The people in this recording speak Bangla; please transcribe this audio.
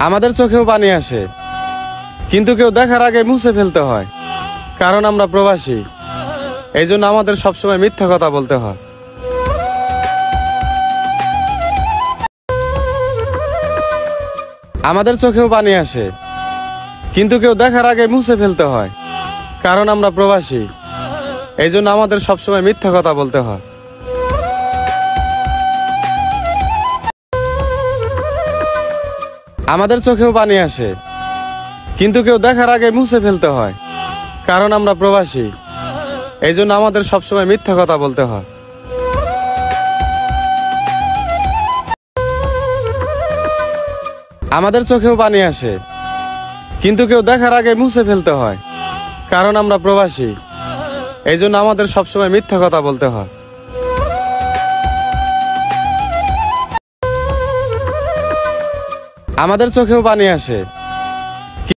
আমাদের চোখেও পানি আসে, কিন্তু কেউ দেখার আগে মুছে ফেলতে হয়, কারণ আমরা প্রবাসী। এই জন্য আমাদের সবসময় মিথ্যা কথা বলতে হয়। আমাদের চোখেও পানি আসে, কিন্তু কেউ দেখার আগে মুছে ফেলতে হয়, কারণ আমরা প্রবাসী। এই জন্য আমাদের সবসময় মিথ্যা কথা বলতে হয়। আমাদের চোখেও পানি আসে, কিন্তু কেউ দেখার আগে মুছে ফেলতে হয়, কারণ আমরা প্রবাসী। এই জন্য আমাদের সবসময় মিথ্যা কথা বলতে হয়। আমাদের চোখেও পানি আসে, কিন্তু কেউ দেখার আগে মুছে ফেলতে হয়, কারণ আমরা প্রবাসী। এই জন্য আমাদের সবসময় মিথ্যা কথা বলতে হয়। আমাদের চোখেও পানি আসে,